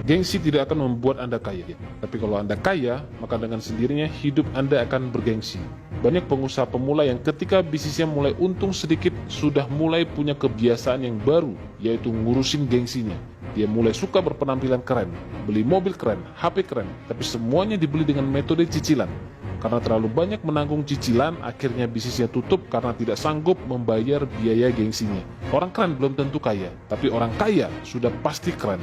Gengsi tidak akan membuat Anda kaya, tapi kalau Anda kaya, maka dengan sendirinya hidup Anda akan bergengsi. Banyak pengusaha pemula yang ketika bisnisnya mulai untung sedikit, sudah mulai punya kebiasaan yang baru, yaitu ngurusin gengsinya. Dia mulai suka berpenampilan keren, beli mobil keren, HP keren, tapi semuanya dibeli dengan metode cicilan. Karena terlalu banyak menanggung cicilan, akhirnya bisnisnya tutup karena tidak sanggup membayar biaya gengsinya. Orang keren belum tentu kaya, tapi orang kaya sudah pasti keren.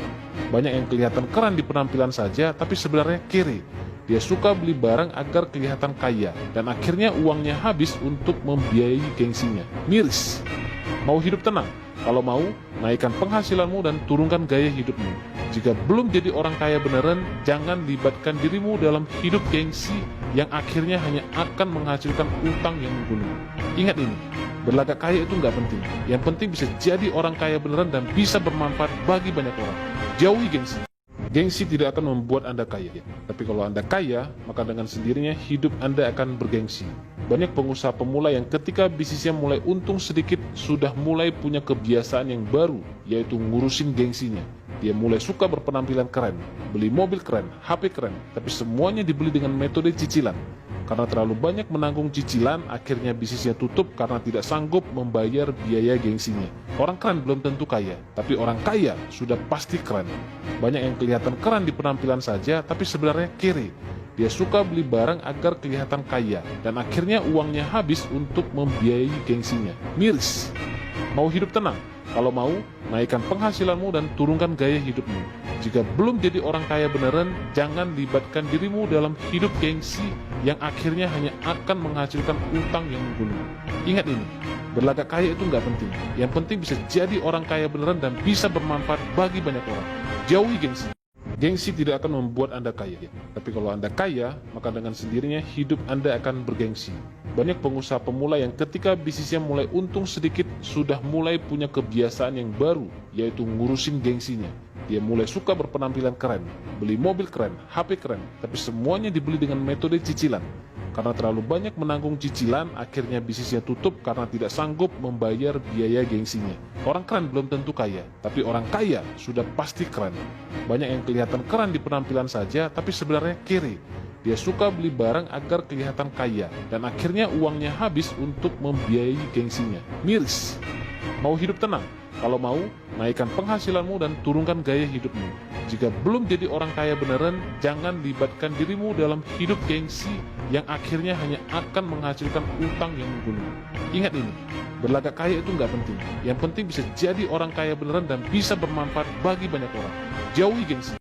Banyak yang kelihatan keren di penampilan saja, tapi sebenarnya kere. Dia suka beli barang agar kelihatan kaya, dan akhirnya uangnya habis untuk membiayai gengsinya. Miris. Mau hidup tenang? Kalau mau, naikkan penghasilanmu dan turunkan gaya hidupmu. Jika belum jadi orang kaya beneran, jangan libatkan dirimu dalam hidup gengsi yang akhirnya hanya akan menghasilkan utang yang menggunung. Ingat ini, berlagak kaya itu nggak penting. Yang penting bisa jadi orang kaya beneran dan bisa bermanfaat bagi banyak orang. Jauhi gengsi. Gengsi tidak akan membuat Anda kaya, tapi kalau Anda kaya, maka dengan sendirinya hidup Anda akan bergengsi. Banyak pengusaha pemula yang ketika bisnisnya mulai untung sedikit, sudah mulai punya kebiasaan yang baru, yaitu ngurusin gengsinya. Dia mulai suka berpenampilan keren, beli mobil keren, HP keren, tapi semuanya dibeli dengan metode cicilan. Karena terlalu banyak menanggung cicilan, akhirnya bisnisnya tutup karena tidak sanggup membayar biaya gengsinya. Orang keren belum tentu kaya, tapi orang kaya sudah pasti keren. Banyak yang kelihatan keren di penampilan saja, tapi sebenarnya kere. Dia suka beli barang agar kelihatan kaya, dan akhirnya uangnya habis untuk membiayai gengsinya. Miris. Mau hidup tenang? Kalau mau, naikkan penghasilanmu dan turunkan gaya hidupmu. Jika belum jadi orang kaya beneran, jangan libatkan dirimu dalam hidup gengsi yang akhirnya hanya akan menghasilkan utang yang menggunung. Ingat ini, berlagak kaya itu nggak penting. Yang penting bisa jadi orang kaya beneran dan bisa bermanfaat bagi banyak orang. Jauhi gengsi. Gengsi tidak akan membuat Anda kaya, tapi kalau Anda kaya, maka dengan sendirinya hidup Anda akan bergengsi. Banyak pengusaha pemula yang ketika bisnisnya mulai untung sedikit, sudah mulai punya kebiasaan yang baru, yaitu ngurusin gengsinya. Dia mulai suka berpenampilan keren, beli mobil keren, HP keren, tapi semuanya dibeli dengan metode cicilan. Karena terlalu banyak menanggung cicilan, akhirnya bisnisnya tutup karena tidak sanggup membayar biaya gengsinya. Orang keren belum tentu kaya, tapi orang kaya sudah pasti keren. Banyak yang kelihatan keren di penampilan saja, tapi sebenarnya kere. Dia suka beli barang agar kelihatan kaya, dan akhirnya uangnya habis untuk membiayai gengsinya. Miris. Mau hidup tenang? Kalau mau, naikkan penghasilanmu dan turunkan gaya hidupmu. Jika belum jadi orang kaya beneran, jangan libatkan dirimu dalam hidup gengsi yang akhirnya hanya akan menghasilkan utang yang menggunung. Ingat ini, berlagak kaya itu nggak penting. Yang penting bisa jadi orang kaya beneran dan bisa bermanfaat bagi banyak orang. Jauhi gengsi.